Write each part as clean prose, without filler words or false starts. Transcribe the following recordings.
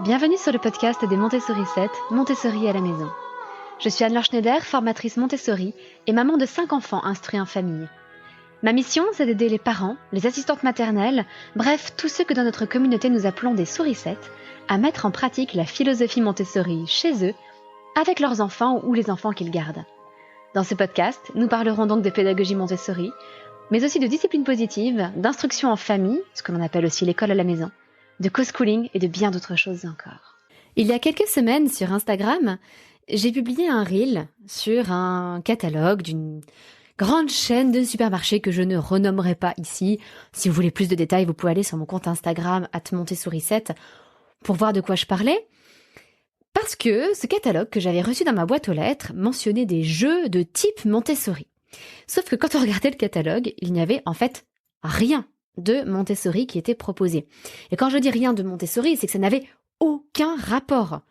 Bienvenue sur le podcast des Montessori 7, Montessori à la maison. Je suis Anne-Laure Schneider, formatrice Montessori et maman de 5 enfants instruits en famille. Ma mission, c'est d'aider les parents, les assistantes maternelles, bref, tous ceux que dans notre communauté nous appelons des souricettes, à mettre en pratique la philosophie Montessori chez eux, avec leurs enfants ou les enfants qu'ils gardent. Dans ce podcast, nous parlerons donc de pédagogie Montessori, mais aussi de discipline positive, d'instruction en famille, ce que l'on appelle aussi l'école à la maison, de co-schooling et de bien d'autres choses encore. Il y a quelques semaines, sur Instagram, j'ai publié un reel sur un catalogue d'une grande chaîne de supermarchés que je ne renommerai pas ici. Si vous voulez plus de détails, vous pouvez aller sur mon compte Instagram @montessori7 pour voir de quoi je parlais. Parce que ce catalogue que j'avais reçu dans ma boîte aux lettres mentionnait des jeux de type Montessori. Sauf que quand on regardait le catalogue, il n'y avait en fait rien de Montessori qui était proposé. Et quand je dis rien de Montessori, c'est que ça n'avait aucun rapport.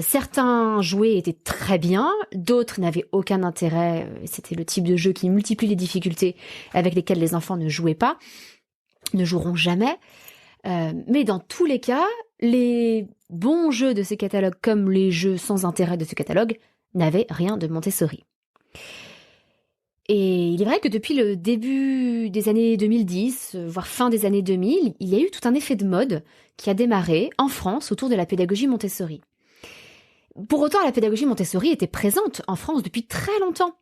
Certains jouets étaient très bien, d'autres n'avaient aucun intérêt. C'était le type de jeu qui multiplie les difficultés avec lesquelles les enfants ne jouaient pas, ne joueront jamais. Mais dans tous les cas, les bons jeux de ce catalogue comme les jeux sans intérêt de ce catalogue n'avaient rien de Montessori. Et il est vrai que depuis le début des années 2010, voire fin des années 2000, il y a eu tout un effet de mode qui a démarré en France autour de la pédagogie Montessori. Pour autant, la pédagogie Montessori était présente en France depuis très longtemps.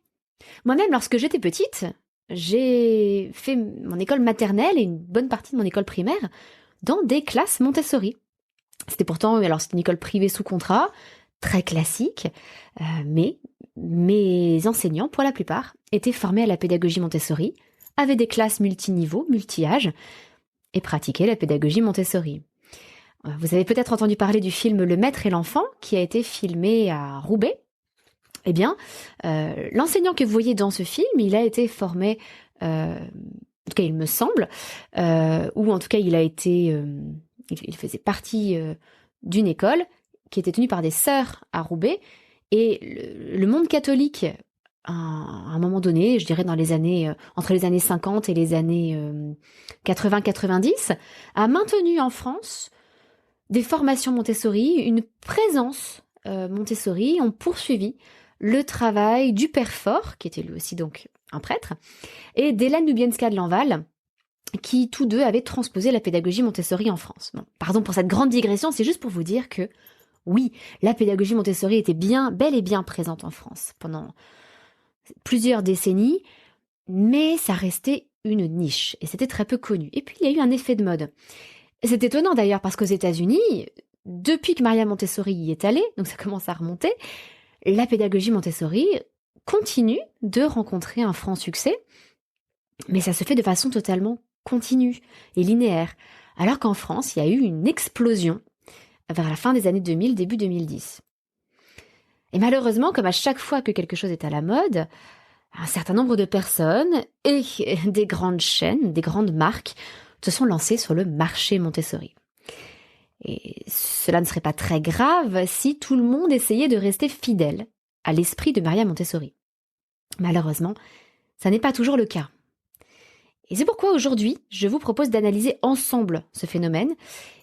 Moi-même, lorsque j'étais petite, j'ai fait mon école maternelle et une bonne partie de mon école primaire dans des classes Montessori. C'était pourtant, alors c'était une école privée sous contrat, très classique, mais mes enseignants, pour la plupart, étaient formés à la pédagogie Montessori, avaient des classes multiniveaux, multi-âges, et pratiquaient la pédagogie Montessori. Vous avez peut-être entendu parler du film Le Maître et l'Enfant, qui a été filmé à Roubaix. Eh bien, l'enseignant que vous voyez dans ce film, il a été formé, en tout cas il me semble, ou en tout cas il faisait partie d'une école qui était tenue par des sœurs à Roubaix, et le monde catholique, à un moment donné, je dirais dans les années, entre les années 50 et les années 80-90, a maintenu en France des formations Montessori, une présence Montessori, ont poursuivi le travail du père Fort, qui était lui aussi donc un prêtre, et d'Hélène Lubienska de Lanval, qui tous deux avaient transposé la pédagogie Montessori en France. Bon, pardon pour cette grande digression, c'est juste pour vous dire que oui, la pédagogie Montessori était bel et bien présente en France pendant plusieurs décennies, mais ça restait une niche et c'était très peu connu. Et puis il y a eu un effet de mode. C'est étonnant d'ailleurs parce qu'aux États-Unis, depuis que Maria Montessori y est allée, donc ça commence à remonter, la pédagogie Montessori continue de rencontrer un franc succès, mais ça se fait de façon totalement continue et linéaire, alors qu'en France, il y a eu une explosion vers la fin des années 2000, début 2010. Et malheureusement, comme à chaque fois que quelque chose est à la mode, un certain nombre de personnes et des grandes chaînes, des grandes marques se sont lancées sur le marché Montessori. Et cela ne serait pas très grave si tout le monde essayait de rester fidèle à l'esprit de Maria Montessori. Malheureusement, ça n'est pas toujours le cas. Et c'est pourquoi aujourd'hui, je vous propose d'analyser ensemble ce phénomène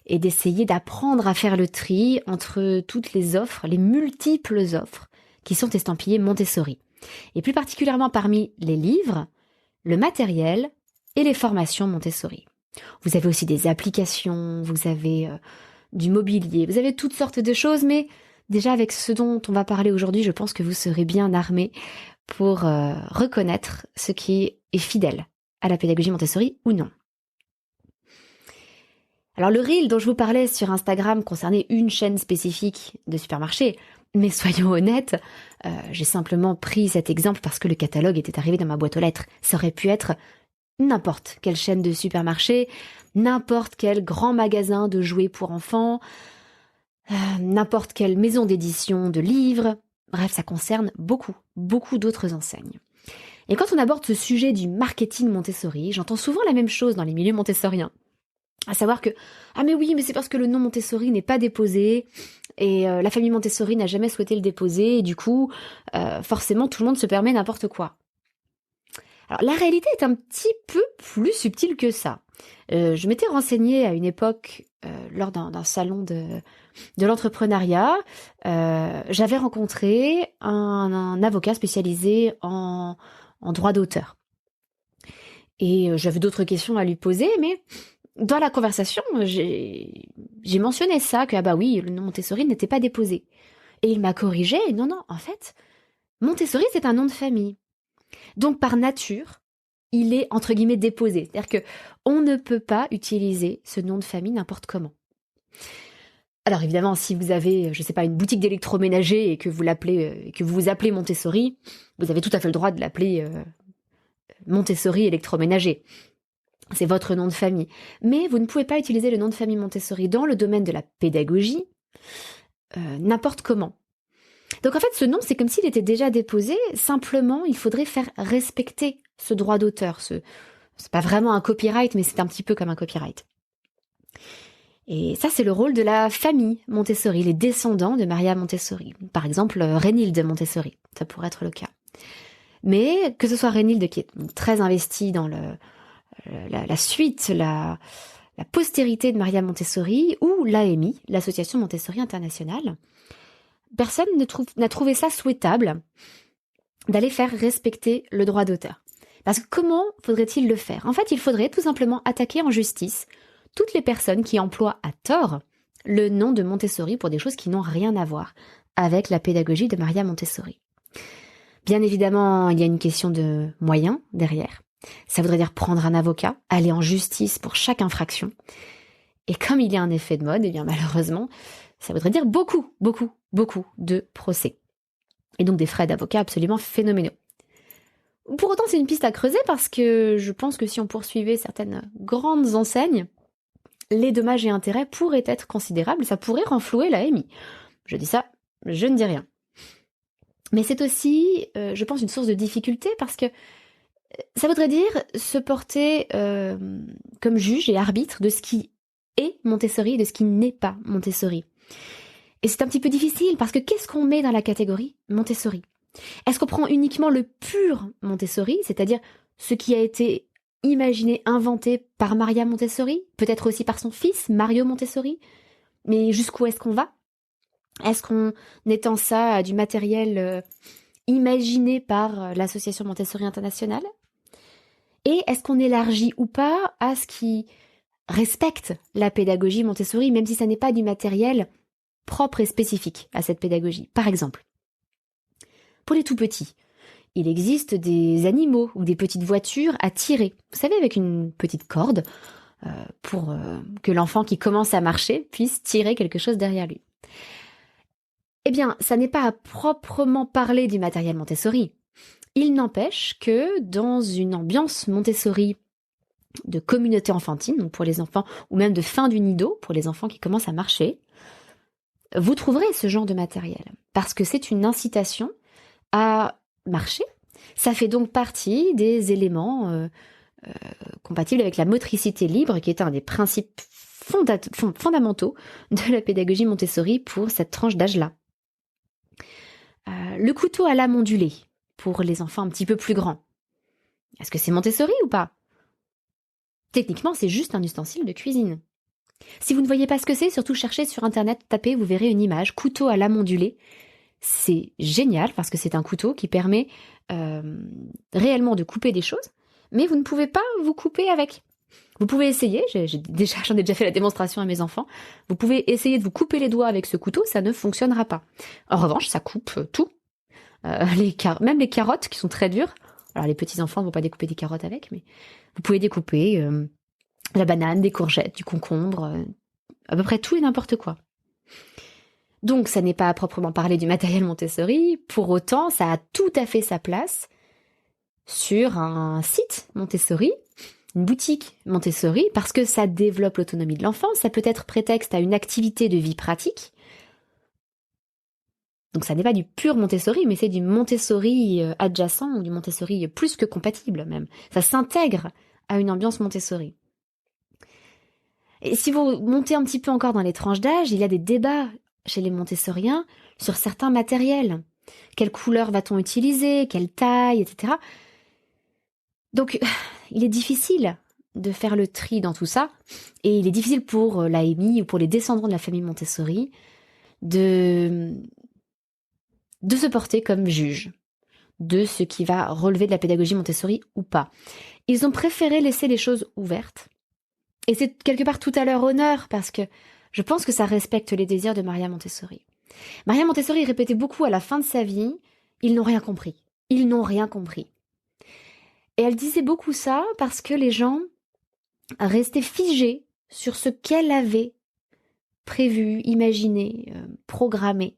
et d'essayer d'apprendre à faire le tri entre toutes les offres, les multiples offres qui sont estampillées Montessori. Et plus particulièrement parmi les livres, le matériel et les formations Montessori. Vous avez aussi des applications, vous avez du mobilier, vous avez toutes sortes de choses, mais déjà avec ce dont on va parler aujourd'hui, je pense que vous serez bien armés pour reconnaître ce qui est fidèle à la pédagogie Montessori ou non. Alors le reel dont je vous parlais sur Instagram concernait une chaîne spécifique de supermarché, mais soyons honnêtes, j'ai simplement pris cet exemple parce que le catalogue était arrivé dans ma boîte aux lettres. Ça aurait pu être n'importe quelle chaîne de supermarché, n'importe quel grand magasin de jouets pour enfants, n'importe quelle maison d'édition de livres. Bref, ça concerne beaucoup d'autres enseignes. Et quand on aborde ce sujet du marketing Montessori, j'entends souvent la même chose dans les milieux montessoriens. À savoir que, ah mais oui, mais c'est parce que le nom Montessori n'est pas déposé, et la famille Montessori n'a jamais souhaité le déposer, et du coup, forcément, tout le monde se permet n'importe quoi. Alors, la réalité est un petit peu plus subtile que ça. Je m'étais renseignée à une époque lors d'un salon de l'entrepreneuriat. J'avais rencontré un avocat spécialisé en droit d'auteur. Et j'avais d'autres questions à lui poser, mais dans la conversation, j'ai mentionné ça, que ah bah oui, le nom Montessori n'était pas déposé. Et il m'a corrigé, non, en fait, Montessori c'est un nom de famille. Donc par nature, il est entre guillemets déposé. C'est-à-dire que on ne peut pas utiliser ce nom de famille n'importe comment. Alors évidemment, si vous avez, je sais pas, une boutique d'électroménager et que vous vous appelez Montessori, vous avez tout à fait le droit de l'appeler Montessori électroménager. C'est votre nom de famille. Mais vous ne pouvez pas utiliser le nom de famille Montessori dans le domaine de la pédagogie n'importe comment. Donc en fait, ce nom, c'est comme s'il était déjà déposé, simplement, il faudrait faire respecter ce droit d'auteur. C'est pas vraiment un copyright, mais c'est un petit peu comme un copyright. Et ça, c'est le rôle de la famille Montessori, les descendants de Maria Montessori. Par exemple, Reynilde Montessori, ça pourrait être le cas. Mais que ce soit Reynilde qui est très investie dans la suite, la postérité de Maria Montessori, ou l'AMI, l'Association Montessori Internationale, personne n'a trouvé ça souhaitable d'aller faire respecter le droit d'auteur. Parce que comment faudrait-il le faire? En fait, il faudrait tout simplement attaquer en justice toutes les personnes qui emploient à tort le nom de Montessori pour des choses qui n'ont rien à voir avec la pédagogie de Maria Montessori. Bien évidemment, il y a une question de moyens derrière. Ça voudrait dire prendre un avocat, aller en justice pour chaque infraction. Et comme il y a un effet de mode, eh bien malheureusement, ça voudrait dire beaucoup de procès. Et donc des frais d'avocat absolument phénoménaux. Pour autant, c'est une piste à creuser parce que je pense que si on poursuivait certaines grandes enseignes, les dommages et intérêts pourraient être considérables, ça pourrait renflouer la MI. Je dis ça, je ne dis rien. Mais c'est aussi, je pense, une source de difficulté parce que ça voudrait dire se porter comme juge et arbitre de ce qui est Montessori et de ce qui n'est pas Montessori. Et c'est un petit peu difficile parce que qu'est-ce qu'on met dans la catégorie Montessori? Est-ce qu'on prend uniquement le pur Montessori, c'est-à-dire ce qui a été imaginé, inventé par Maria Montessori, peut-être aussi par son fils Mario Montessori? Mais jusqu'où est-ce qu'on va? Est-ce qu'on étend ça à du matériel imaginé par l'Association Montessori Internationale? Et est-ce qu'on élargit ou pas à ce qui respecte la pédagogie Montessori, même si ça n'est pas du matériel propre et spécifique à cette pédagogie? Par exemple, pour les tout petits, il existe des animaux ou des petites voitures à tirer. Vous savez, avec une petite corde pour que l'enfant qui commence à marcher puisse tirer quelque chose derrière lui. Eh bien, ça n'est pas à proprement parler du matériel Montessori. Il n'empêche que dans une ambiance Montessori de communauté enfantine, donc pour les enfants, ou même de fin du nido, pour les enfants qui commencent à marcher, vous trouverez ce genre de matériel. Parce que c'est une incitation à marcher. Ça fait donc partie des éléments compatibles avec la motricité libre, qui est un des principes fondamentaux de la pédagogie Montessori pour cette tranche d'âge-là. Le couteau à lame ondulée, pour les enfants un petit peu plus grands. Est-ce que c'est Montessori ou pas? Techniquement, c'est juste un ustensile de cuisine. Si vous ne voyez pas ce que c'est, surtout cherchez sur internet, tapez, vous verrez une image, couteau à lame ondulée. C'est génial parce que c'est un couteau qui permet réellement de couper des choses, mais vous ne pouvez pas vous couper avec. Vous pouvez essayer, j'en ai déjà fait la démonstration à mes enfants, vous pouvez essayer de vous couper les doigts avec ce couteau, ça ne fonctionnera pas. En revanche, ça coupe tout. Même les carottes qui sont très dures. Alors les petits enfants ne vont pas découper des carottes avec, mais vous pouvez découper la banane, des courgettes, du concombre, à peu près tout et n'importe quoi. Donc ça n'est pas à proprement parler du matériel Montessori, pour autant ça a tout à fait sa place sur un site Montessori, une boutique Montessori, parce que ça développe l'autonomie de l'enfant, ça peut être prétexte à une activité de vie pratique. Donc ça n'est pas du pur Montessori, mais c'est du Montessori adjacent, ou du Montessori plus que compatible même. Ça s'intègre à une ambiance Montessori. Et si vous montez un petit peu encore dans les tranches d'âge, il y a des débats chez les Montessoriens sur certains matériels. Quelle couleur va-t-on utiliser? Quelle taille? Etc. Donc, il est difficile de faire le tri dans tout ça, et il est difficile pour l'AMI ou pour les descendants de la famille Montessori de se porter comme juge de ce qui va relever de la pédagogie Montessori ou pas. Ils ont préféré laisser les choses ouvertes, et c'est quelque part tout à leur honneur, parce que je pense que ça respecte les désirs de Maria Montessori. Maria Montessori répétait beaucoup à la fin de sa vie, ils n'ont rien compris. Ils n'ont rien compris. Et elle disait beaucoup ça parce que les gens restaient figés sur ce qu'elle avait prévu, imaginé, programmé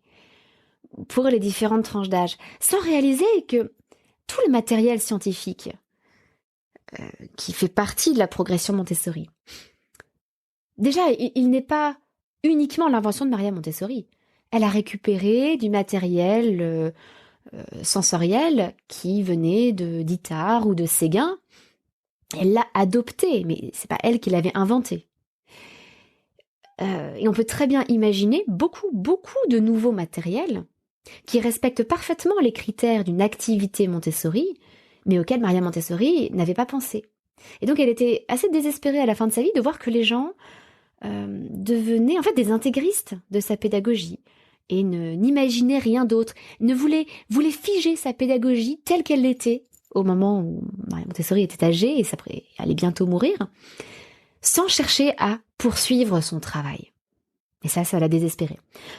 pour les différentes tranches d'âge, sans réaliser que tout le matériel scientifique qui fait partie de la progression Montessori, déjà, il n'est pas uniquement l'invention de Maria Montessori. Elle a récupéré du matériel sensoriel qui venait d'Itard ou de Séguin. Elle l'a adopté, mais c'est pas elle qui l'avait inventé. Et on peut très bien imaginer beaucoup de nouveaux matériels qui respectent parfaitement les critères d'une activité Montessori, mais auxquels Maria Montessori n'avait pas pensé. Et donc elle était assez désespérée à la fin de sa vie de voir que les gens devenaient en fait des intégristes de sa pédagogie et n'imaginaient rien d'autre, voulaient figer sa pédagogie telle qu'elle l'était au moment où Maria Montessori était âgée et allait bientôt mourir, sans chercher à poursuivre son travail. Et ça l'a désespérée.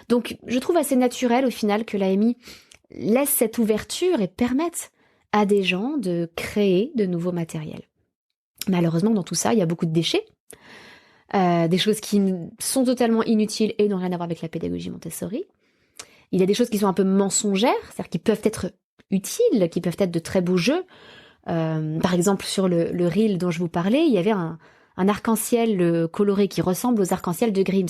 Donc je trouve assez naturel au final que l'AMI laisse cette ouverture et permette à des gens de créer de nouveaux matériels. Malheureusement, dans tout ça, il y a beaucoup de déchets, des choses qui sont totalement inutiles et n'ont rien à voir avec la pédagogie Montessori. Il y a des choses qui sont un peu mensongères, c'est-à-dire qui peuvent être utiles, qui peuvent être de très beaux jeux. Par exemple, sur le reel dont je vous parlais, il y avait un arc-en-ciel coloré qui ressemble aux arcs-en-ciel de Grimm.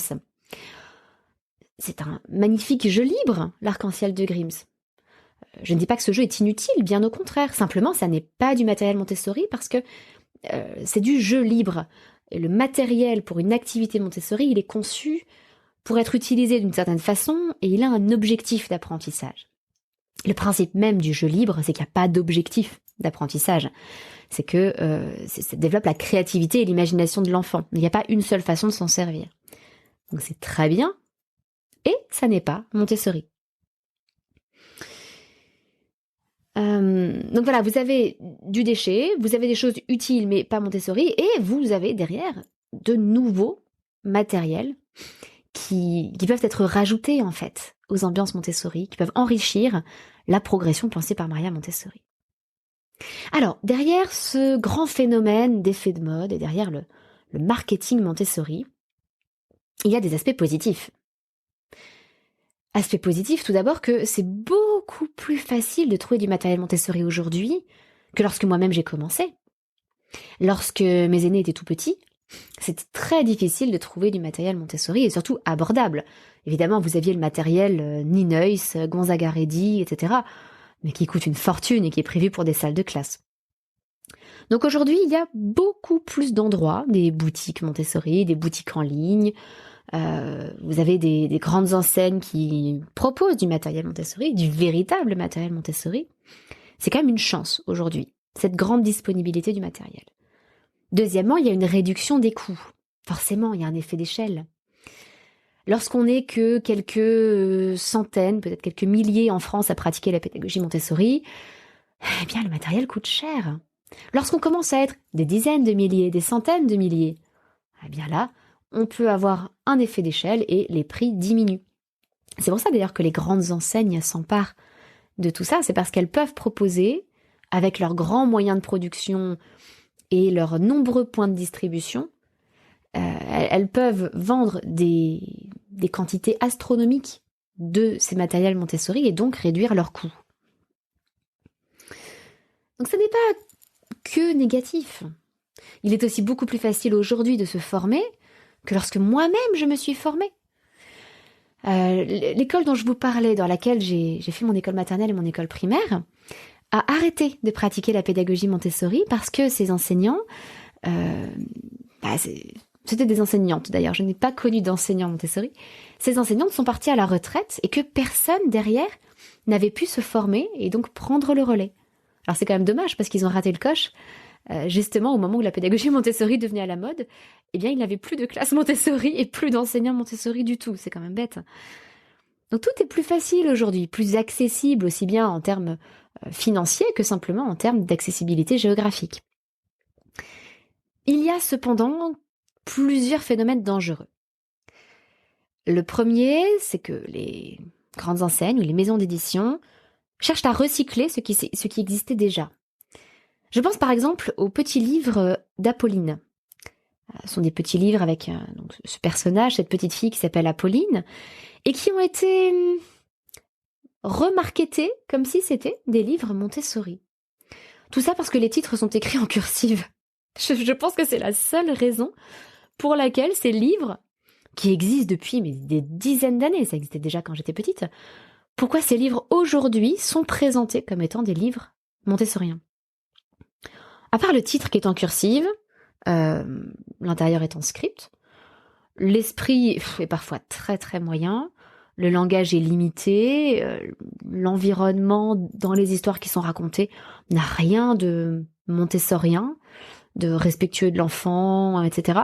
C'est un magnifique jeu libre, l'arc-en-ciel de Grimm. Je ne dis pas que ce jeu est inutile, bien au contraire. Simplement, ça n'est pas du matériel Montessori parce que c'est du jeu libre. Et le matériel pour une activité Montessori, il est conçu pour être utilisé d'une certaine façon et il a un objectif d'apprentissage. Le principe même du jeu libre, c'est qu'il n'y a pas d'objectif d'apprentissage. C'est que ça développe la créativité et l'imagination de l'enfant. Il n'y a pas une seule façon de s'en servir. Donc c'est très bien et ça n'est pas Montessori. Donc voilà, vous avez du déchet, vous avez des choses utiles mais pas Montessori, et vous avez derrière de nouveaux matériels qui peuvent être rajoutés en fait aux ambiances Montessori, qui peuvent enrichir la progression pensée par Maria Montessori. Alors, derrière ce grand phénomène d'effet de mode et derrière le marketing Montessori, il y a des aspects positifs. Aspect positif, tout d'abord, que c'est beaucoup plus facile de trouver du matériel Montessori aujourd'hui que lorsque moi-même j'ai commencé. Lorsque mes aînés étaient tout petits, c'était très difficile de trouver du matériel Montessori et surtout abordable. Évidemment, vous aviez le matériel Nineuil, Gonzaga Ready, etc., mais qui coûte une fortune et qui est prévu pour des salles de classe. Donc aujourd'hui, il y a beaucoup plus d'endroits, des boutiques Montessori, des boutiques en ligne. Vous avez des grandes enseignes qui proposent du matériel Montessori, du véritable matériel Montessori. C'est quand même une chance aujourd'hui, cette grande disponibilité du matériel. Deuxièmement, il y a une réduction des coûts. Forcément, il y a un effet d'échelle. Lorsqu'on n'est que quelques centaines, peut-être quelques milliers en France à pratiquer la pédagogie Montessori, eh bien le matériel coûte cher. Lorsqu'on commence à être des dizaines de milliers, des centaines de milliers, eh bien là, on peut avoir un effet d'échelle et les prix diminuent. C'est pour ça d'ailleurs que les grandes enseignes s'emparent de tout ça, c'est parce qu'elles peuvent proposer, avec leurs grands moyens de production et leurs nombreux points de distribution, elles peuvent vendre des quantités astronomiques de ces matériels Montessori et donc réduire leurs coûts. Donc ce n'est pas que négatif. Il est aussi beaucoup plus facile aujourd'hui de se former que lorsque moi-même je me suis formée. L'école dont je vous parlais, dans laquelle j'ai fait mon école maternelle et mon école primaire, a arrêté de pratiquer la pédagogie Montessori parce que ses enseignants, c'était des enseignantes d'ailleurs, je n'ai pas connu d'enseignants Montessori, ces enseignantes sont parties à la retraite et que personne derrière n'avait pu se former et donc prendre le relais. Alors c'est quand même dommage parce qu'ils ont raté le coche, justement au moment où la pédagogie Montessori devenait à la mode, eh bien il n'avait plus de classe Montessori et plus d'enseignants Montessori du tout. C'est quand même bête. Donc tout est plus facile aujourd'hui, plus accessible aussi bien en termes financiers que simplement en termes d'accessibilité géographique. Il y a cependant plusieurs phénomènes dangereux. Le premier, c'est que les grandes enseignes ou les maisons d'édition cherchent à recycler ce qui existait déjà. Je pense par exemple aux petits livres d'Apolline. Ce sont des petits livres avec donc, ce personnage, cette petite fille qui s'appelle Apolline, et qui ont été remarketés comme si c'était des livres Montessori. Tout ça parce que les titres sont écrits en cursive. Je pense que c'est la seule raison pour laquelle ces livres, qui existent depuis des dizaines d'années, ça existait déjà quand j'étais petite, pourquoi ces livres aujourd'hui sont présentés comme étant des livres montessoriens. À part le titre qui est en cursive, l'intérieur est en script, l'esprit est parfois très très moyen, le langage est limité, l'environnement dans les histoires qui sont racontées n'a rien de montessorien, de respectueux de l'enfant, etc.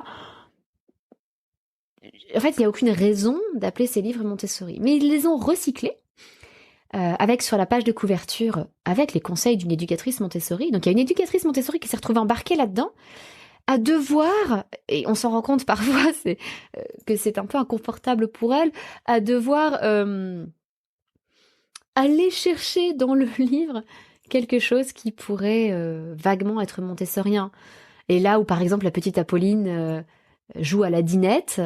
En fait, il n'y a aucune raison d'appeler ces livres Montessori. Mais ils les ont recyclés avec sur la page de couverture, avec les conseils d'une éducatrice Montessori. Donc il y a une éducatrice Montessori qui s'est retrouvée embarquée là-dedans, à devoir, et on s'en rend compte parfois que c'est un peu inconfortable pour elle, à devoir aller chercher dans le livre quelque chose qui pourrait vaguement être montessorien. Et là où par exemple la petite Apolline joue à la dinette,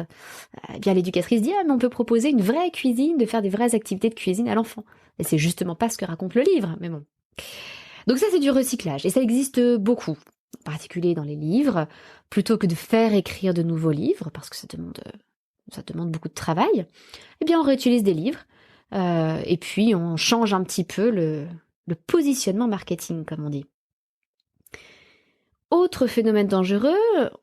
eh bien l'éducatrice dit « Ah, mais on peut proposer une vraie cuisine, de faire des vraies activités de cuisine à l'enfant. » Et c'est justement pas ce que raconte le livre, mais bon. Donc ça, c'est du recyclage, et ça existe beaucoup, en particulier dans les livres. Plutôt que de faire écrire de nouveaux livres, parce que ça demande beaucoup de travail, eh bien on réutilise des livres, et puis on change un petit peu le positionnement marketing, comme on dit. Autre phénomène dangereux,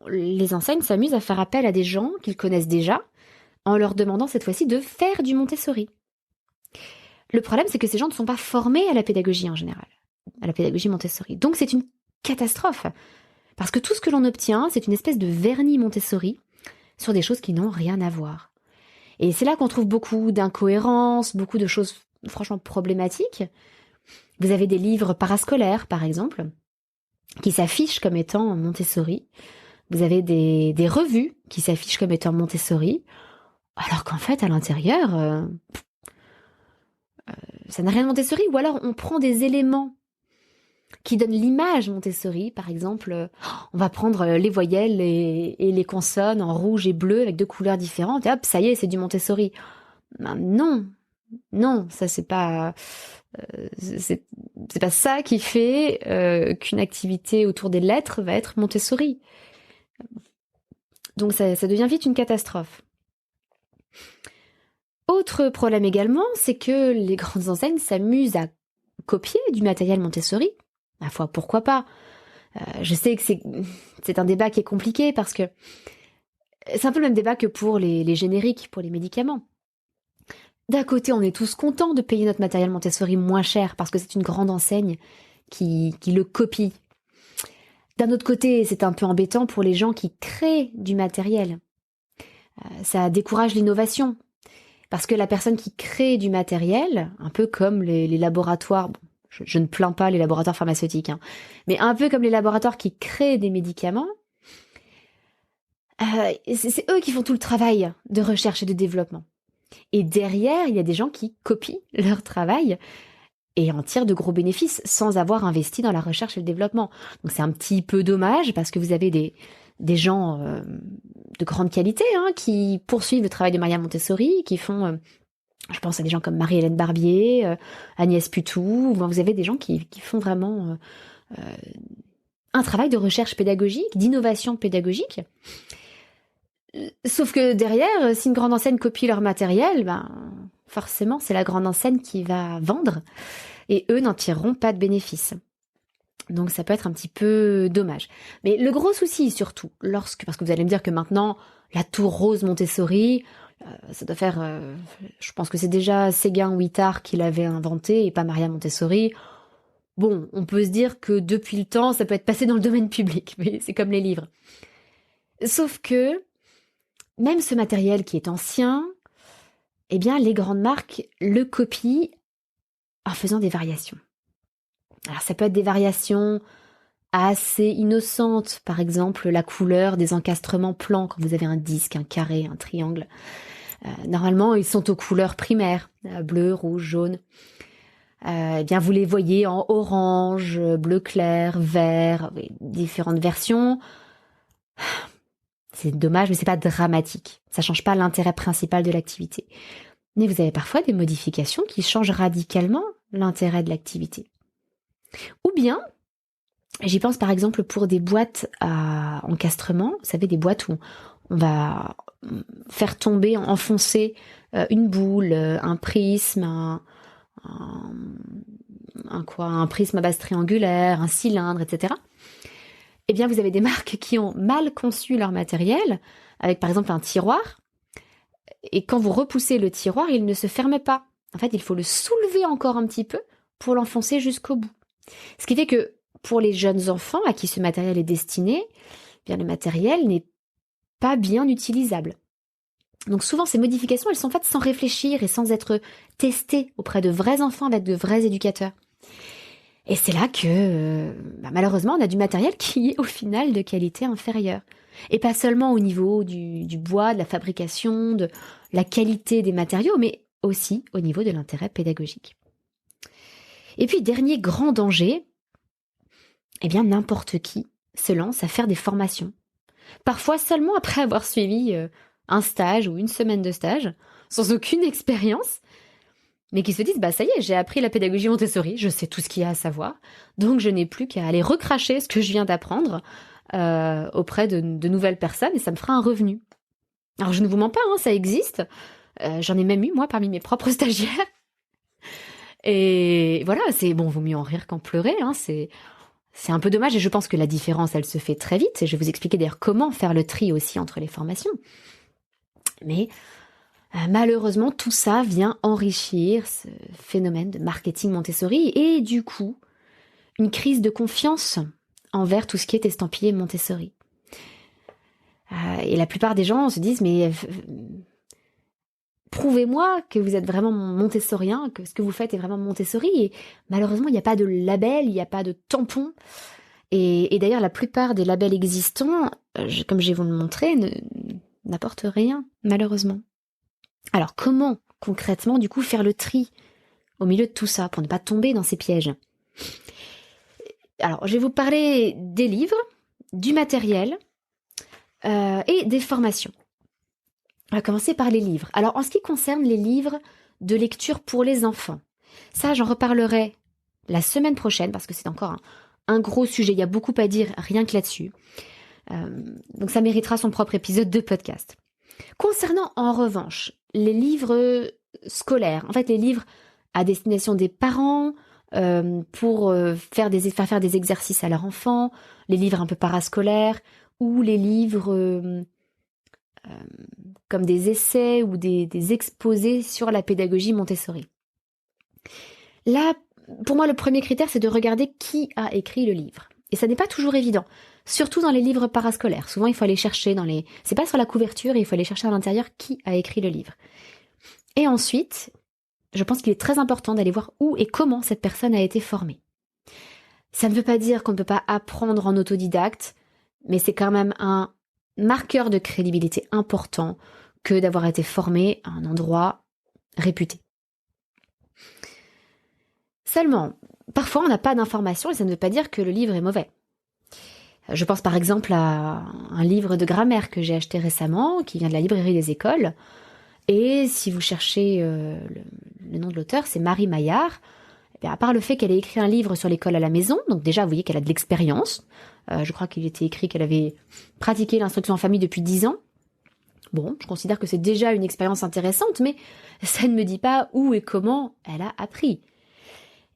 les enseignes s'amusent à faire appel à des gens qu'ils connaissent déjà, en leur demandant cette fois-ci de faire du Montessori. Le problème, c'est que ces gens ne sont pas formés à la pédagogie en général, à la pédagogie Montessori. Donc c'est une catastrophe, parce que tout ce que l'on obtient, c'est une espèce de vernis Montessori sur des choses qui n'ont rien à voir. Et c'est là qu'on trouve beaucoup d'incohérences, beaucoup de choses franchement problématiques. Vous avez des livres parascolaires, par exemple, qui s'affichent comme étant Montessori. Vous avez des revues qui s'affichent comme étant Montessori, alors qu'en fait, à l'intérieur, ça n'a rien de Montessori. Ou alors, on prend des éléments qui donnent l'image Montessori. Par exemple, on va prendre les voyelles et les consonnes en rouge et bleu avec deux couleurs différentes, et hop, ça y est, c'est du Montessori. Ben non, ça c'est pas ça qui fait qu'une activité autour des lettres va être Montessori. Donc ça devient vite une catastrophe. Autre problème également, c'est que les grandes enseignes s'amusent à copier du matériel Montessori. Ma foi, pourquoi pas ? Je sais que c'est un débat qui est compliqué parce que c'est un peu le même débat que pour les génériques, pour les médicaments. D'un côté, on est tous contents de payer notre matériel Montessori moins cher parce que c'est une grande enseigne qui le copie. D'un autre côté, c'est un peu embêtant pour les gens qui créent du matériel. Ça décourage l'innovation. Parce que la personne qui crée du matériel, un peu comme les laboratoires, bon, je ne plains pas les laboratoires pharmaceutiques, hein, mais un peu comme les laboratoires qui créent des médicaments, c'est eux qui font tout le travail de recherche et de développement. Et derrière, il y a des gens qui copient leur travail et en tirent de gros bénéfices sans avoir investi dans la recherche et le développement. Donc c'est un petit peu dommage parce que vous avez des gens de grande qualité qui poursuivent le travail de Maria Montessori, qui font, je pense à des gens comme Marie-Hélène Barbier, Agnès Putou, vous avez des gens qui font vraiment un travail de recherche pédagogique, d'innovation pédagogique. Sauf que derrière, si une grande enseigne copie leur matériel, forcément c'est la grande enseigne qui va vendre et eux n'en tireront pas de bénéfices. Donc ça peut être un petit peu dommage. Mais le gros souci surtout, parce que vous allez me dire que maintenant, la tour rose Montessori, ça doit faire, je pense que c'est déjà Séguin ou Itard qui l'avait inventé et pas Maria Montessori. Bon, on peut se dire que depuis le temps, ça peut être passé dans le domaine public, mais c'est comme les livres. Sauf que, même ce matériel qui est ancien, eh bien, les grandes marques le copient en faisant des variations. Alors, ça peut être des variations assez innocentes, par exemple, la couleur des encastrements plans, quand vous avez un disque, un carré, un triangle. Normalement, ils sont aux couleurs primaires, bleu, rouge, jaune. Eh bien, vous les voyez en orange, bleu clair, vert, différentes versions. C'est dommage, mais c'est pas dramatique. Ça change pas l'intérêt principal de l'activité. Mais vous avez parfois des modifications qui changent radicalement l'intérêt de l'activité. Ou bien, j'y pense par exemple pour des boîtes à encastrement, vous savez, des boîtes où on va faire tomber, enfoncer une boule, un prisme, un prisme à base triangulaire, un cylindre, etc. Eh bien, vous avez des marques qui ont mal conçu leur matériel, avec par exemple un tiroir, et quand vous repoussez le tiroir, il ne se ferme pas. En fait, il faut le soulever encore un petit peu pour l'enfoncer jusqu'au bout. Ce qui fait que pour les jeunes enfants à qui ce matériel est destiné, eh bien le matériel n'est pas bien utilisable. Donc souvent, ces modifications, elles sont faites sans réfléchir et sans être testées auprès de vrais enfants avec de vrais éducateurs. Et c'est là que, malheureusement, on a du matériel qui est au final de qualité inférieure. Et pas seulement au niveau du bois, de la fabrication, de la qualité des matériaux, mais aussi au niveau de l'intérêt pédagogique. Et puis, dernier grand danger, eh bien, n'importe qui se lance à faire des formations. Parfois seulement après avoir suivi un stage ou une semaine de stage, sans aucune expérience, mais qui se disent, ça y est, j'ai appris la pédagogie Montessori, je sais tout ce qu'il y a à savoir, donc je n'ai plus qu'à aller recracher ce que je viens d'apprendre auprès de nouvelles personnes et ça me fera un revenu. Alors je ne vous mens pas, ça existe, j'en ai même eu moi parmi mes propres stagiaires, et voilà, c'est bon, vaut mieux en rire qu'en pleurer, c'est un peu dommage et je pense que la différence, elle se fait très vite et je vais vous expliquer d'ailleurs comment faire le tri aussi entre les formations. Mais malheureusement, tout ça vient enrichir ce phénomène de marketing Montessori et du coup, une crise de confiance envers tout ce qui est estampillé Montessori. Et la plupart des gens se disent, mais prouvez-moi que vous êtes vraiment montessorien, que ce que vous faites est vraiment Montessori. Et malheureusement, il n'y a pas de label, il n'y a pas de tampon. Et d'ailleurs, la plupart des labels existants, comme je vais vous le montrer, n'apportent rien, malheureusement. Alors, comment, concrètement, du coup, faire le tri au milieu de tout ça, pour ne pas tomber dans ces pièges? Alors, je vais vous parler des livres, du matériel et des formations. On va commencer par les livres. Alors, en ce qui concerne les livres de lecture pour les enfants, ça, j'en reparlerai la semaine prochaine, parce que c'est encore un gros sujet, il y a beaucoup à dire rien que là-dessus. Donc ça méritera son propre épisode de podcast. Concernant en revanche les livres scolaires, en fait les livres à destination des parents pour faire des exercices à leurs enfants, les livres un peu parascolaires ou les livres comme des essais ou des exposés sur la pédagogie Montessori. Là, pour moi, le premier critère, c'est de regarder qui a écrit le livre. Et ça n'est pas toujours évident. Surtout dans les livres parascolaires. Souvent, il faut aller chercher c'est pas sur la couverture, il faut aller chercher à l'intérieur qui a écrit le livre. Et ensuite, je pense qu'il est très important d'aller voir où et comment cette personne a été formée. Ça ne veut pas dire qu'on ne peut pas apprendre en autodidacte, mais c'est quand même un marqueur de crédibilité important que d'avoir été formé à un endroit réputé. Seulement, parfois on n'a pas d'informations et ça ne veut pas dire que le livre est mauvais. Je pense par exemple à un livre de grammaire que j'ai acheté récemment, qui vient de la librairie des écoles. Et si vous cherchez le nom de l'auteur, c'est Marie Maillard. Et bien, à part le fait qu'elle ait écrit un livre sur l'école à la maison, donc déjà vous voyez qu'elle a de l'expérience. Je crois qu'il était écrit qu'elle avait pratiqué l'instruction en famille depuis 10 ans. Bon, je considère que c'est déjà une expérience intéressante, mais ça ne me dit pas où et comment elle a appris.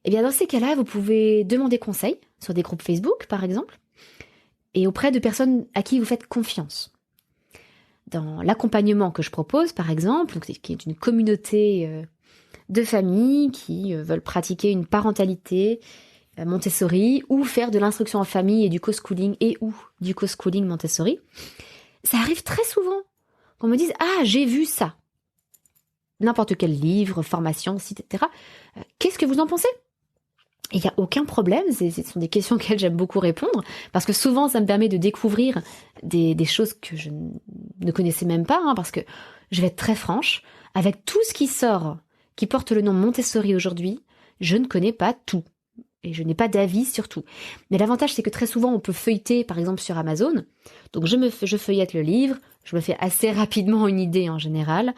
Et bien dans ces cas-là, vous pouvez demander conseil sur des groupes Facebook, par exemple, et auprès de personnes à qui vous faites confiance. Dans l'accompagnement que je propose, par exemple, qui est une communauté de familles qui veulent pratiquer une parentalité Montessori ou faire de l'instruction en famille et du co-schooling ou du co-schooling Montessori, ça arrive très souvent qu'on me dise « Ah, j'ai vu ça !» N'importe quel livre, formation, site, etc. Qu'est-ce que vous en pensez ? Et il n'y a aucun problème, ce sont des questions auxquelles j'aime beaucoup répondre, parce que souvent ça me permet de découvrir des choses que je ne connaissais même pas, parce que je vais être très franche, avec tout ce qui sort, qui porte le nom Montessori aujourd'hui, je ne connais pas tout. Et je n'ai pas d'avis sur tout. Mais l'avantage, c'est que très souvent, on peut feuilleter, par exemple, sur Amazon. Donc, je feuillette le livre, je me fais assez rapidement une idée en général,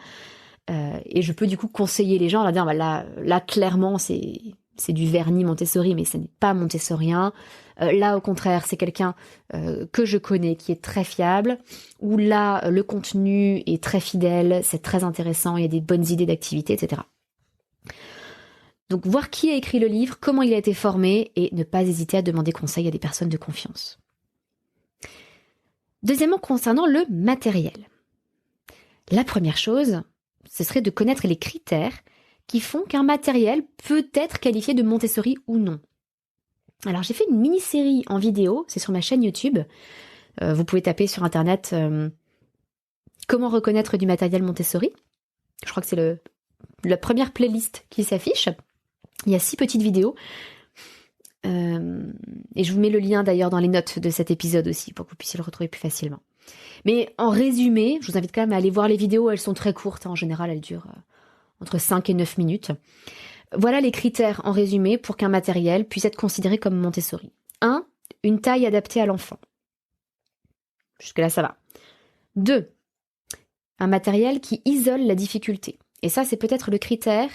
et je peux du coup conseiller les gens, leur dire, là clairement, c'est du vernis Montessori, mais ce n'est pas montessorien. Là, au contraire, c'est quelqu'un que je connais, qui est très fiable, où là, le contenu est très fidèle, c'est très intéressant, il y a des bonnes idées d'activité, etc. Donc, voir qui a écrit le livre, comment il a été formé, et ne pas hésiter à demander conseil à des personnes de confiance. Deuxièmement, concernant le matériel. La première chose, ce serait de connaître les critères qui font qu'un matériel peut être qualifié de Montessori ou non. Alors, j'ai fait une mini-série en vidéo, c'est sur ma chaîne YouTube. Vous pouvez taper sur Internet comment reconnaître du matériel Montessori. Je crois que c'est la première playlist qui s'affiche. Il y a 6 petites vidéos. Et je vous mets le lien d'ailleurs dans les notes de cet épisode aussi, pour que vous puissiez le retrouver plus facilement. Mais en résumé, je vous invite quand même à aller voir les vidéos, elles sont très courtes, en général elles durent entre 5 et 9 minutes. Voilà les critères en résumé pour qu'un matériel puisse être considéré comme Montessori. 1. Une taille adaptée à l'enfant. Jusque-là, ça va. 2. Un matériel qui isole la difficulté. Et ça, c'est peut-être le critère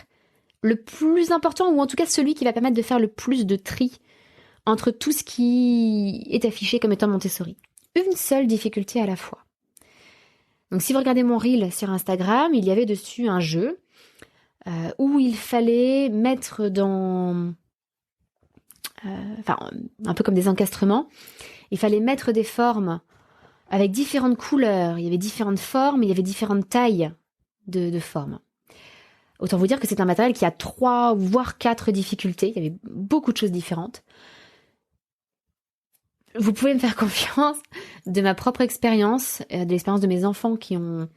le plus important, ou en tout cas celui qui va permettre de faire le plus de tri entre tout ce qui est affiché comme étant Montessori. Une seule difficulté à la fois. Donc si vous regardez mon reel sur Instagram, il y avait dessus un jeu où il fallait mettre dans... un peu comme des encastrements, il fallait mettre des formes avec différentes couleurs, il y avait différentes formes, il y avait différentes tailles de formes. Autant vous dire que c'est un matériel qui a 3 voire 4 difficultés, il y avait beaucoup de choses différentes. Vous pouvez me faire confiance de ma propre expérience, de l'expérience de mes enfants qui ont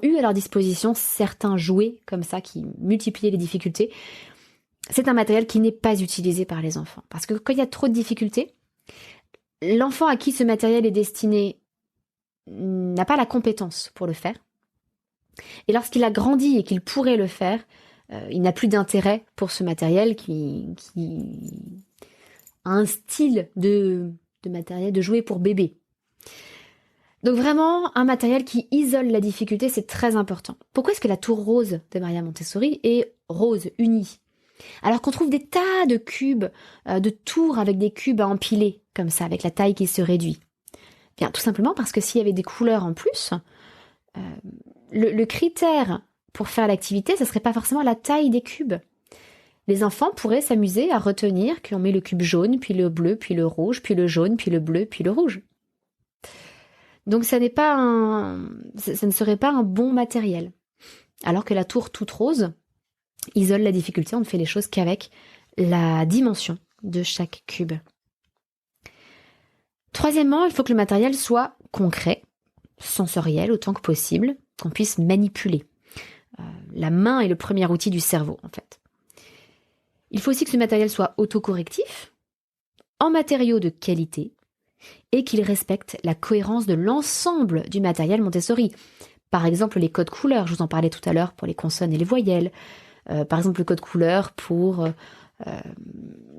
eu à leur disposition certains jouets comme ça qui multipliaient les difficultés. C'est un matériel qui n'est pas utilisé par les enfants. Parce que quand il y a trop de difficultés, l'enfant à qui ce matériel est destiné n'a pas la compétence pour le faire. Et lorsqu'il a grandi et qu'il pourrait le faire, il n'a plus d'intérêt pour ce matériel qui a un style de matériel de jouet pour bébé. Donc vraiment, un matériel qui isole la difficulté, c'est très important. Pourquoi est-ce que la tour rose de Maria Montessori est rose, unie ? Alors qu'on trouve des tas de cubes, de tours avec des cubes à empiler, comme ça, avec la taille qui se réduit. Bien, tout simplement parce que s'il y avait des couleurs en plus, le critère pour faire l'activité, ce ne serait pas forcément la taille des cubes. Les enfants pourraient s'amuser à retenir qu'on met le cube jaune, puis le bleu, puis le rouge, puis le jaune, puis le bleu, puis le rouge. Donc ça ne serait pas un bon matériel. Alors que la tour toute rose isole la difficulté, on ne fait les choses qu'avec la dimension de chaque cube. Troisièmement, il faut que le matériel soit concret, sensoriel autant que possible, qu'on puisse manipuler. La main est le premier outil du cerveau, en fait. Il faut aussi que ce matériel soit autocorrectif, en matériaux de qualité, et qu'il respecte la cohérence de l'ensemble du matériel Montessori. Par exemple, les codes couleurs, je vous en parlais tout à l'heure pour les consonnes et les voyelles. Par exemple, le code couleur pour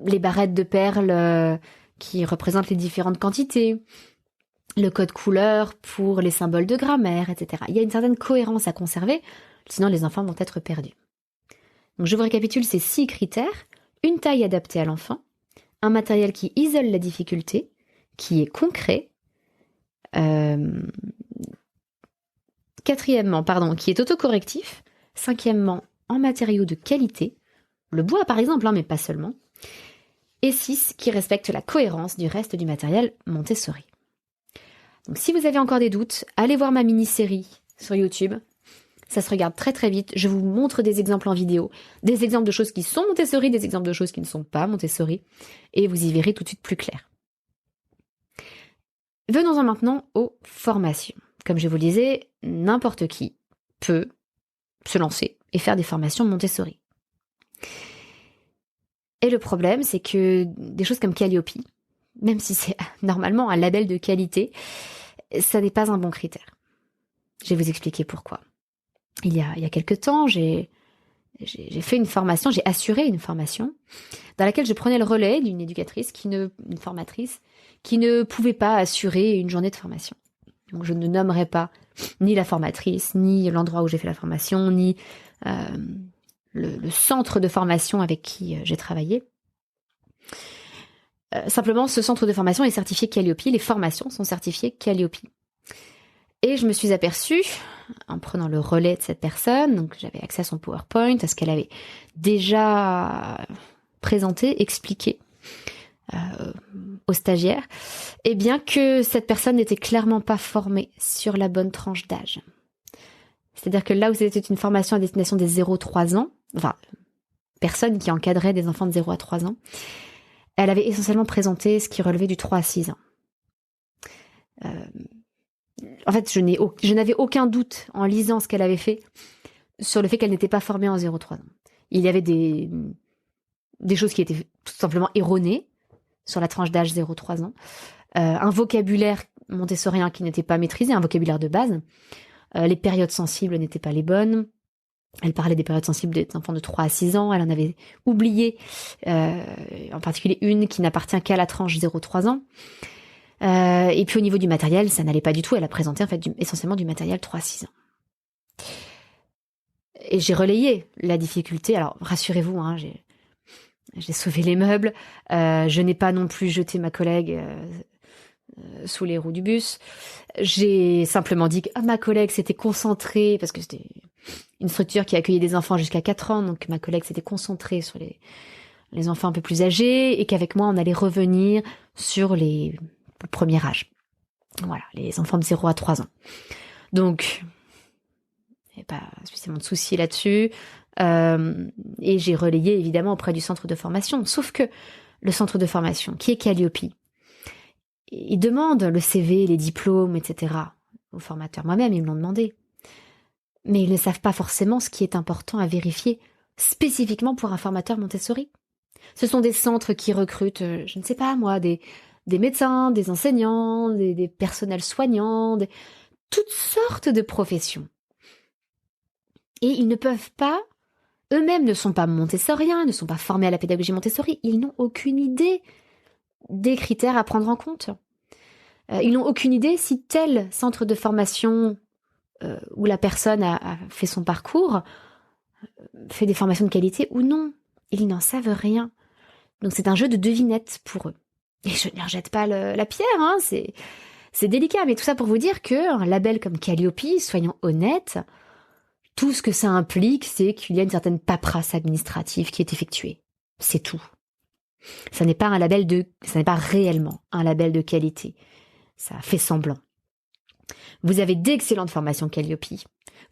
les barrettes de perles qui représentent les différentes quantités. Le code couleur pour les symboles de grammaire, etc. Il y a une certaine cohérence à conserver, sinon les enfants vont être perdus. Donc je vous récapitule ces 6 critères. Une taille adaptée à l'enfant, un matériel qui isole la difficulté, qui est concret, quatrièmement, qui est autocorrectif, cinquièmement, en matériaux de qualité, le bois par exemple, mais pas seulement, et 6, qui respecte la cohérence du reste du matériel Montessori. Donc si vous avez encore des doutes, allez voir ma mini-série sur YouTube. Ça se regarde très très vite. Je vous montre des exemples en vidéo, des exemples de choses qui sont Montessori, des exemples de choses qui ne sont pas Montessori, et vous y verrez tout de suite plus clair. Venons-en maintenant aux formations. Comme je vous le disais, n'importe qui peut se lancer et faire des formations Montessori. Et le problème, c'est que des choses comme Calliope, même si c'est normalement un label de qualité, ça n'est pas un bon critère. Je vais vous expliquer pourquoi. Il y a quelques temps, j'ai fait une formation, j'ai assuré une formation dans laquelle je prenais le relais d'une éducatrice, une formatrice, qui ne pouvait pas assurer une journée de formation. Donc je ne nommerai pas ni la formatrice, ni l'endroit où j'ai fait la formation, ni le centre de formation avec qui j'ai travaillé. Simplement, ce centre de formation est certifié Calliope, les formations sont certifiées Calliope. Et je me suis aperçue, en prenant le relais de cette personne, donc j'avais accès à son PowerPoint, à ce qu'elle avait déjà présenté, expliqué aux stagiaires, et bien que cette personne n'était clairement pas formée sur la bonne tranche d'âge. C'est-à-dire que là où c'était une formation à destination des 0-3 ans, enfin, personne qui encadrait des enfants de 0 à 3 ans, elle avait essentiellement présenté ce qui relevait du 3 à 6 ans. En fait, je n'avais aucun doute en lisant ce qu'elle avait fait sur le fait qu'elle n'était pas formée en 0-3 ans. Il y avait des choses qui étaient tout simplement erronées sur la tranche d'âge 0-3 ans. Un vocabulaire montessorien qui n'était pas maîtrisé, un vocabulaire de base. Les périodes sensibles n'étaient pas les bonnes. Elle parlait des périodes sensibles des enfants de 3 à 6 ans. Elle en avait oublié, en particulier une qui n'appartient qu'à la tranche 0-3 ans. Et puis au niveau du matériel, ça n'allait pas du tout. Elle a présenté en fait essentiellement du matériel 3-6 ans. Et j'ai relayé la difficulté. Alors rassurez-vous, hein, j'ai sauvé les meubles. Je n'ai pas non plus jeté ma collègue sous les roues du bus. J'ai simplement dit que ma collègue s'était concentrée, parce que c'était une structure qui accueillait des enfants jusqu'à 4 ans, donc ma collègue s'était concentrée sur les enfants un peu plus âgés, et qu'avec moi on allait revenir sur le premier âge. Voilà, les enfants de 0 à 3 ans. Donc, il n'y a pas spécialement de souci là-dessus. Et j'ai relayé évidemment auprès du centre de formation. Sauf que le centre de formation, qui est Calliope, il demande le CV, les diplômes, etc. aux formateurs. Moi-même, ils me l'ont demandé. Mais ils ne savent pas forcément ce qui est important à vérifier spécifiquement pour un formateur Montessori. Ce sont des centres qui recrutent, je ne sais pas moi, des médecins, des enseignants, des personnels soignants, toutes sortes de professions. Et ils ne peuvent pas, eux-mêmes ne sont pas montessoriens, ne sont pas formés à la pédagogie Montessori, ils n'ont aucune idée des critères à prendre en compte. Ils n'ont aucune idée si tel centre de formation où la personne a fait son parcours fait des formations de qualité ou non. Ils n'en savent rien. Donc c'est un jeu de devinette pour eux. Et je ne leur jette pas la pierre, hein, c'est délicat, mais tout ça pour vous dire qu'un label comme Calliope, soyons honnêtes, tout ce que ça implique, c'est qu'il y a une certaine paperasse administrative qui est effectuée. C'est tout. Ça n'est pas réellement un label de qualité. Ça fait semblant. Vous avez d'excellentes formations Calliope,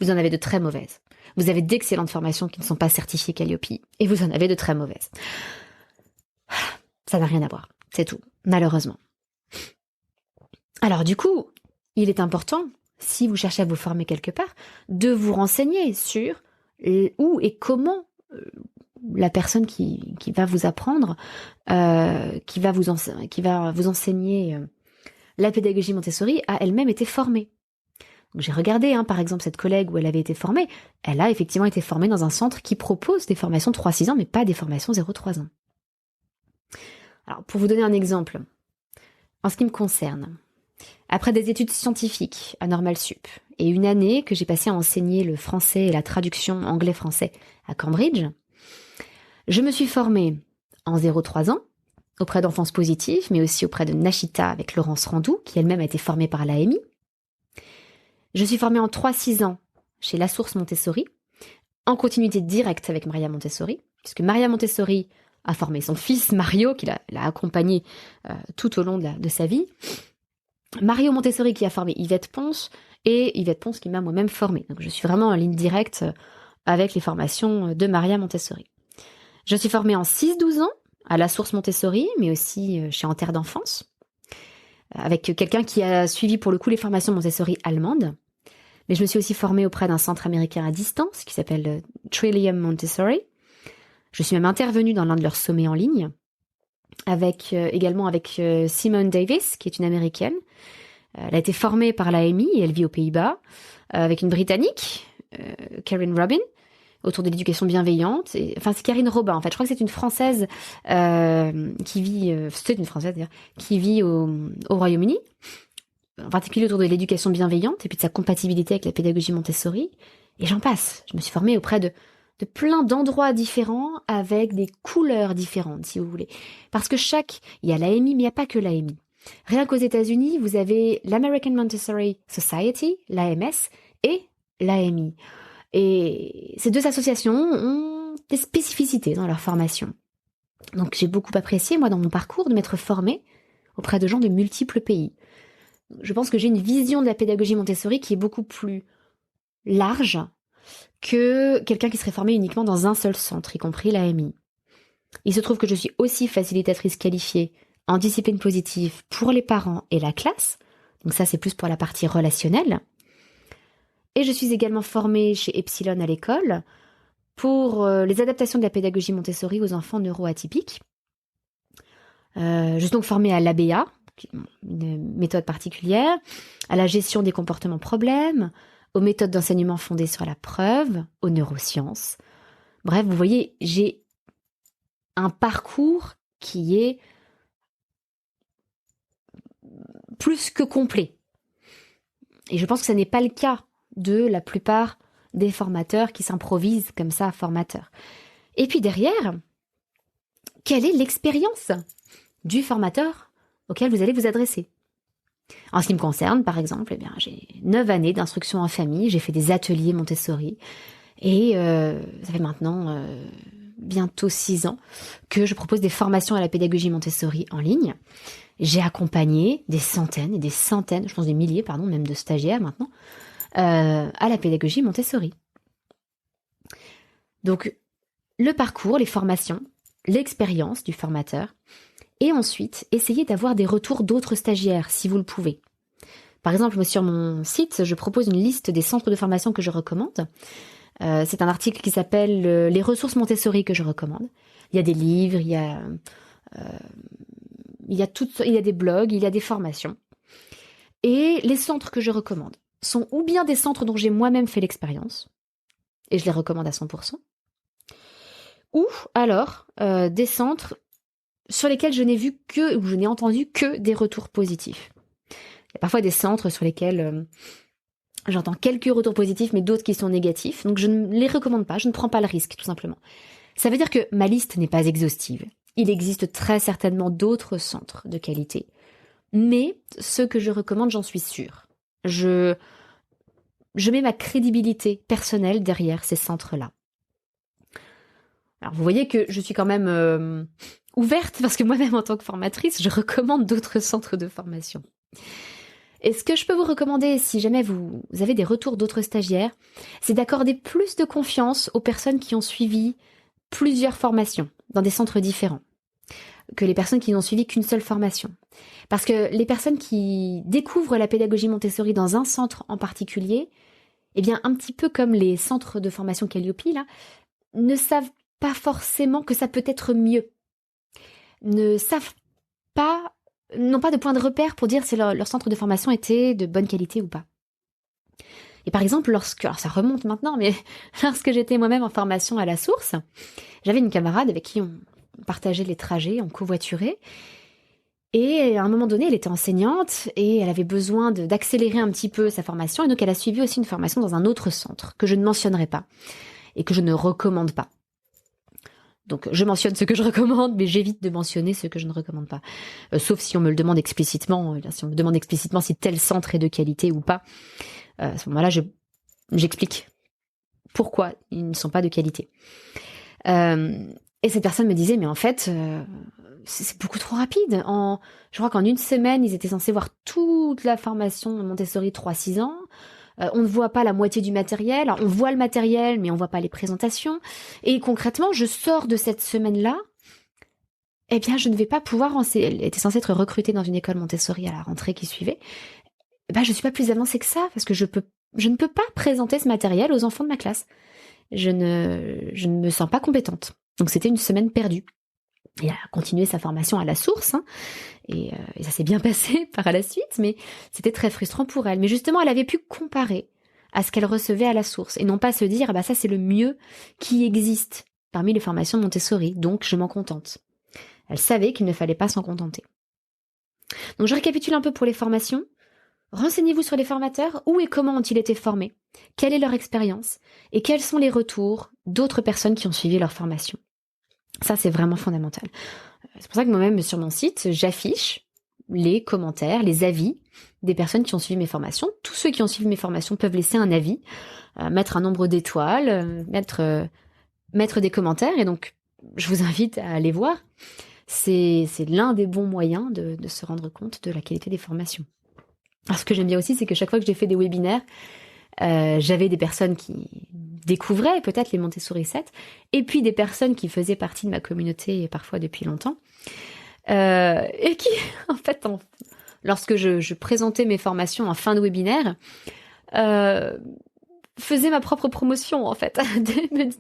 vous en avez de très mauvaises. Vous avez d'excellentes formations qui ne sont pas certifiées Calliope, et vous en avez de très mauvaises. Ça n'a rien à voir, c'est tout, malheureusement. Alors du coup, il est important, si vous cherchez à vous former quelque part, de vous renseigner sur où et comment la personne qui va vous apprendre, qui va vous enseigner la pédagogie Montessori a elle-même été formée. Donc, j'ai regardé, par exemple, cette collègue où elle avait été formée, elle a effectivement été formée dans un centre qui propose des formations 3-6 ans, mais pas des formations 0-3 ans. Alors, pour vous donner un exemple, en ce qui me concerne, après des études scientifiques à Normal Sup et une année que j'ai passée à enseigner le français et la traduction anglais-français à Cambridge, je me suis formée en 0-3 ans, auprès d'enfance positive, mais aussi auprès de Nashita avec Laurence Randou, qui elle-même a été formée par l'AMI. Je suis formée en 3-6 ans chez La Source Montessori, en continuité directe avec Maria Montessori, puisque Maria Montessori a formé son fils Mario, qui l'a accompagné tout au long de sa vie. Mario Montessori qui a formé Yvette Ponce, et Yvette Pons qui m'a moi-même formée. Donc je suis vraiment en ligne directe avec les formations de Maria Montessori. Je suis formée en 6-12 ans à la source Montessori, mais aussi chez En Terre d'Enfance, avec quelqu'un qui a suivi pour le coup les formations Montessori allemandes. Mais je me suis aussi formée auprès d'un centre américain à distance qui s'appelle Trillium Montessori. Je suis même intervenue dans l'un de leurs sommets en ligne, également avec Simone Davis, qui est une américaine. Elle a été formée par l'AMI et elle vit aux Pays-Bas, avec une Britannique, Karen Robin, autour de l'éducation bienveillante. C'est Karine Robin, en fait. Je crois que c'est une Française qui vit... c'est une Française, d'ailleurs, qui vit au Royaume-Uni, en particulier autour de l'éducation bienveillante et puis de sa compatibilité avec la pédagogie Montessori. Et j'en passe. Je me suis formée auprès de plein d'endroits différents avec des couleurs différentes, si vous voulez. Parce que il y a l'AMI, mais il n'y a pas que l'AMI. Rien qu'aux États-Unis, vous avez l'American Montessori Society, l'AMS, et l'AMI. Et ces deux associations ont des spécificités dans leur formation. Donc j'ai beaucoup apprécié, moi, dans mon parcours, de m'être formée auprès de gens de multiples pays. Je pense que j'ai une vision de la pédagogie Montessori qui est beaucoup plus large que quelqu'un qui serait formé uniquement dans un seul centre, y compris l'AMI. Il se trouve que je suis aussi facilitatrice qualifiée en discipline positive pour les parents et la classe. Donc ça, c'est plus pour la partie relationnelle. Et je suis également formée chez Epsilon à l'école pour les adaptations de la pédagogie Montessori aux enfants neuroatypiques. Je suis donc formée à l'ABA, une méthode particulière, à la gestion des comportements problèmes, aux méthodes d'enseignement fondées sur la preuve, aux neurosciences. Bref, vous voyez, j'ai un parcours qui est plus que complet. Et je pense que ce n'est pas le cas de la plupart des formateurs qui s'improvisent comme ça, formateurs. Et puis derrière, quelle est l'expérience du formateur auquel vous allez vous adresser? En ce qui me concerne, par exemple, j'ai 9 années d'instruction en famille, j'ai fait des ateliers Montessori, et ça fait maintenant bientôt 6 ans que je propose des formations à la pédagogie Montessori en ligne. J'ai accompagné des centaines et des centaines, je pense des milliers, même de stagiaires maintenant, à la pédagogie Montessori. Donc, le parcours, les formations, l'expérience du formateur, et ensuite, essayez d'avoir des retours d'autres stagiaires, si vous le pouvez. Par exemple, sur mon site, je propose une liste des centres de formation que je recommande. C'est un article qui s'appelle « Les ressources Montessori que je recommande ». Il y a des livres, il y a des blogs, il y a des formations. Et les centres que je recommande sont ou bien des centres dont j'ai moi-même fait l'expérience, et je les recommande à 100%, ou alors des centres sur lesquels je n'ai vu que, ou je n'ai entendu que des retours positifs. Il y a parfois des centres sur lesquels j'entends quelques retours positifs, mais d'autres qui sont négatifs, donc je ne les recommande pas, je ne prends pas le risque, tout simplement. Ça veut dire que ma liste n'est pas exhaustive. Il existe très certainement d'autres centres de qualité, mais ceux que je recommande, j'en suis sûre. Je mets ma crédibilité personnelle derrière ces centres-là. Alors vous voyez que je suis quand même ouverte, parce que moi-même en tant que formatrice, je recommande d'autres centres de formation. Et ce que je peux vous recommander, si jamais vous avez des retours d'autres stagiaires, c'est d'accorder plus de confiance aux personnes qui ont suivi plusieurs formations dans des centres différents que les personnes qui n'ont suivi qu'une seule formation. Parce que les personnes qui découvrent la pédagogie Montessori dans un centre en particulier, un petit peu comme les centres de formation Calliope, là, ne savent pas forcément que ça peut être mieux. N'ont pas de point de repère pour dire si leur centre de formation était de bonne qualité ou pas. Et par exemple, alors ça remonte maintenant, mais lorsque j'étais moi-même en formation à la source, j'avais une camarade avec qui on partageait les trajets, on covoiturait, et à un moment donné, elle était enseignante et elle avait besoin d'accélérer un petit peu sa formation, et donc elle a suivi aussi une formation dans un autre centre, que je ne mentionnerai pas, et que je ne recommande pas. Donc je mentionne ce que je recommande, mais j'évite de mentionner ce que je ne recommande pas. Sauf si on me le demande explicitement, si tel centre est de qualité ou pas. À ce moment-là, j'explique pourquoi ils ne sont pas de qualité. Et cette personne me disait, mais en fait, c'est beaucoup trop rapide. Je crois qu'en une semaine, ils étaient censés voir toute la formation Montessori 3-6 ans. On ne voit pas la moitié du matériel. Alors, on voit le matériel, mais on voit pas les présentations. Et concrètement, je sors de cette semaine-là. Eh bien, je ne vais pas pouvoir enseigner. Elle était censée être recrutée dans une école Montessori à la rentrée qui suivait. Je suis pas plus avancée que ça parce que je ne peux pas présenter ce matériel aux enfants de ma classe. Je ne me sens pas compétente. Donc, c'était une semaine perdue. Et elle a continué sa formation à la source, hein, et ça s'est bien passé par la suite, mais c'était très frustrant pour elle. Mais justement, elle avait pu comparer à ce qu'elle recevait à la source, et non pas se dire, ça c'est le mieux qui existe parmi les formations Montessori, donc je m'en contente. Elle savait qu'il ne fallait pas s'en contenter. Donc je récapitule un peu pour les formations. Renseignez-vous sur les formateurs, où et comment ont-ils été formés, quelle est leur expérience, et quels sont les retours d'autres personnes qui ont suivi leur formation. Ça, c'est vraiment fondamental. C'est pour ça que moi-même, sur mon site, j'affiche les commentaires, les avis des personnes qui ont suivi mes formations. Tous ceux qui ont suivi mes formations peuvent laisser un avis, mettre un nombre d'étoiles, mettre des commentaires. Et donc, je vous invite à aller voir. C'est l'un des bons moyens de se rendre compte de la qualité des formations. Alors, ce que j'aime bien aussi, c'est que chaque fois que j'ai fait des webinaires, j'avais des personnes qui découvraient peut-être les Montessori 7, et puis des personnes qui faisaient partie de ma communauté parfois depuis longtemps, et qui, en fait, lorsque je présentais mes formations en fin de webinaire, faisaient ma propre promotion, en fait, me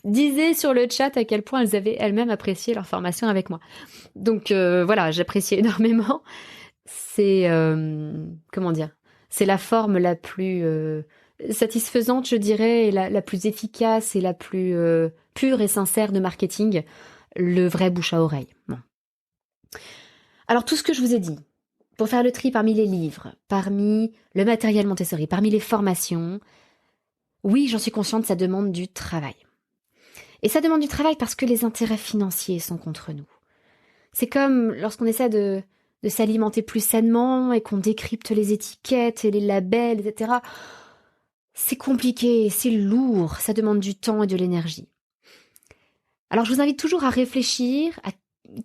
disaient sur le chat à quel point elles avaient elles-mêmes apprécié leur formation avec moi. Donc voilà, j'appréciais énormément. C'est, comment dire, c'est la forme la plus satisfaisante, je dirais, et la plus efficace et la plus pure et sincère de marketing, le vrai bouche à oreille. Bon. Alors tout ce que je vous ai dit, pour faire le tri parmi les livres, parmi le matériel Montessori, parmi les formations, oui, j'en suis consciente, ça demande du travail. Et ça demande du travail parce que les intérêts financiers sont contre nous. C'est comme lorsqu'on essaie de s'alimenter plus sainement et qu'on décrypte les étiquettes et les labels, etc. C'est compliqué, c'est lourd, ça demande du temps et de l'énergie. Alors je vous invite toujours à réfléchir à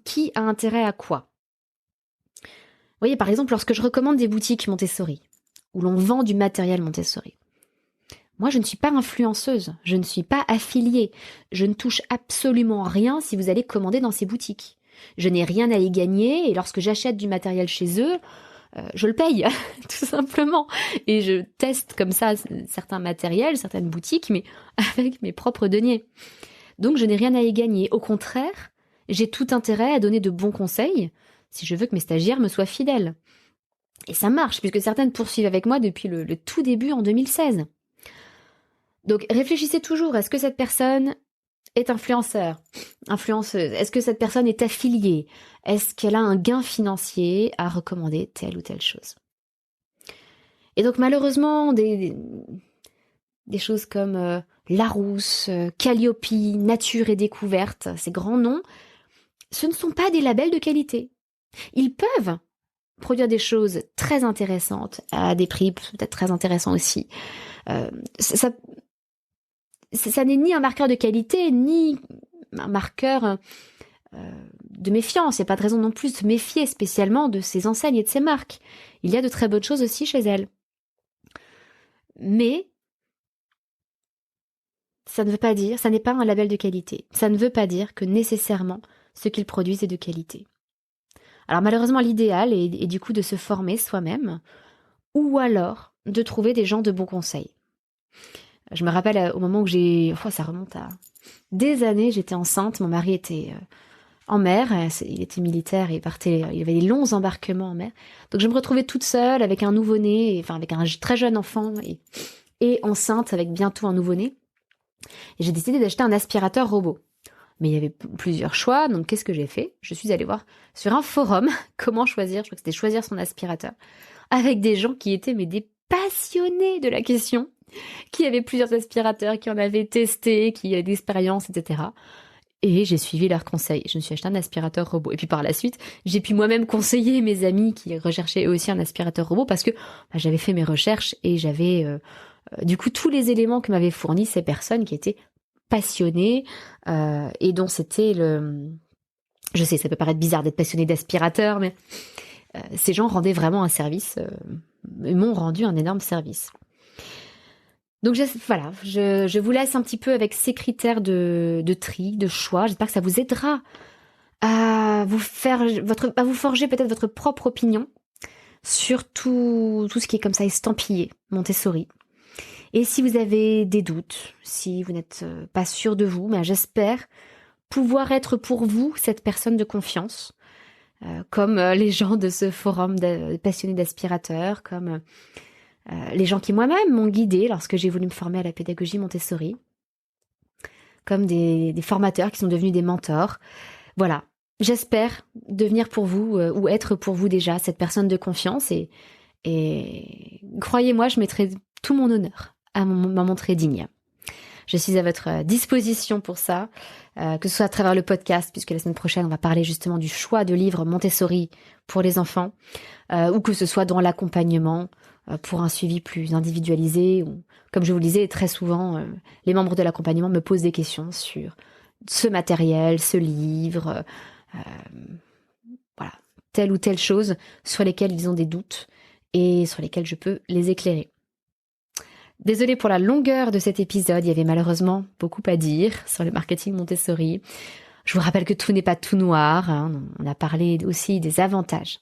qui a intérêt à quoi. Vous voyez, par exemple, lorsque je recommande des boutiques Montessori, où l'on vend du matériel Montessori, moi je ne suis pas influenceuse, je ne suis pas affiliée, je ne touche absolument rien si vous allez commander dans ces boutiques. Je n'ai rien à y gagner et lorsque j'achète du matériel chez eux, je le paye, tout simplement. Et je teste comme ça certains matériels, certaines boutiques, mais avec mes propres deniers. Donc je n'ai rien à y gagner. Au contraire, j'ai tout intérêt à donner de bons conseils si je veux que mes stagiaires me soient fidèles. Et ça marche, puisque certaines poursuivent avec moi depuis le tout début en 2016. Donc réfléchissez toujours, est-ce que cette personne est influenceur, influenceuse? Est-ce que cette personne est affiliée? Est-ce qu'elle a un gain financier à recommander telle ou telle chose? Et donc malheureusement, des choses comme Larousse, Calliope, Nature et Découverte, ces grands noms, ce ne sont pas des labels de qualité. Ils peuvent produire des choses très intéressantes, à des prix peut-être très intéressants aussi. Ça n'est ni un marqueur de qualité, ni un marqueur de méfiance. Il n'y a pas de raison non plus de se méfier spécialement de ces enseignes et de ces marques. Il y a de très bonnes choses aussi chez elles. Mais ça ne veut pas dire, ça n'est pas un label de qualité. Ça ne veut pas dire que nécessairement ce qu'ils produisent est de qualité. Alors malheureusement, l'idéal est du coup de se former soi-même, ou alors de trouver des gens de bons conseils. Je me rappelle au moment où ça remonte à des années, j'étais enceinte, mon mari était en mer, il était militaire, il avait des longs embarquements en mer. Donc je me retrouvais toute seule avec un nouveau-né, enfin avec un très jeune enfant et enceinte avec bientôt un nouveau-né. Et j'ai décidé d'acheter un aspirateur robot. Mais il y avait plusieurs choix, donc qu'est-ce que j'ai fait? Je suis allée voir sur un forum comment choisir, je crois que c'était choisir son aspirateur, avec des gens qui étaient des passionnés de la question, qui avaient plusieurs aspirateurs, qui en avaient testé, qui avaient d'expérience, etc. Et j'ai suivi leurs conseils. Je me suis acheté un aspirateur robot. Et puis par la suite, j'ai pu moi-même conseiller mes amis qui recherchaient eux aussi un aspirateur robot parce que j'avais fait mes recherches et j'avais du coup tous les éléments que m'avaient fournis ces personnes qui étaient passionnées et dont c'était Je sais, ça peut paraître bizarre d'être passionné d'aspirateur, mais ces gens rendaient vraiment un service, m'ont rendu un énorme service. Donc voilà, je vous laisse un petit peu avec ces critères de tri, de choix. J'espère que ça vous aidera à vous forger peut-être votre propre opinion sur tout ce qui est comme ça estampillé Montessori. Et si vous avez des doutes, si vous n'êtes pas sûr de vous, ben j'espère pouvoir être pour vous cette personne de confiance, comme les gens de ce forum de passionnés d'aspirateurs, comme les gens qui moi-même m'ont guidée lorsque j'ai voulu me former à la pédagogie Montessori, comme des formateurs qui sont devenus des mentors. Voilà, j'espère devenir pour vous ou être pour vous déjà cette personne de confiance et croyez-moi, je mettrai tout mon honneur à m'en montrer digne. Je suis à votre disposition pour ça, que ce soit à travers le podcast, puisque la semaine prochaine, on va parler justement du choix de livres Montessori pour les enfants, ou que ce soit dans l'accompagnement pour un suivi plus individualisé. Ou, comme je vous le disais, très souvent, les membres de l'accompagnement me posent des questions sur ce matériel, ce livre, voilà, telle ou telle chose sur lesquelles ils ont des doutes et sur lesquelles je peux les éclairer. Désolée pour la longueur de cet épisode, il y avait malheureusement beaucoup à dire sur le marketing Montessori. Je vous rappelle que tout n'est pas tout noir, hein. On a parlé aussi des avantages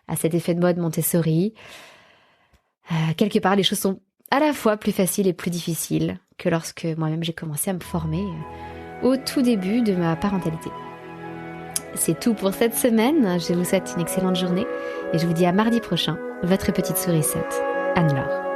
à cet effet de mode Montessori. Quelque part, les choses sont à la fois plus faciles et plus difficiles que lorsque moi-même j'ai commencé à me former au tout début de ma parentalité. C'est tout pour cette semaine, je vous souhaite une excellente journée et je vous dis à mardi prochain, votre petite sourisette, Anne-Laure.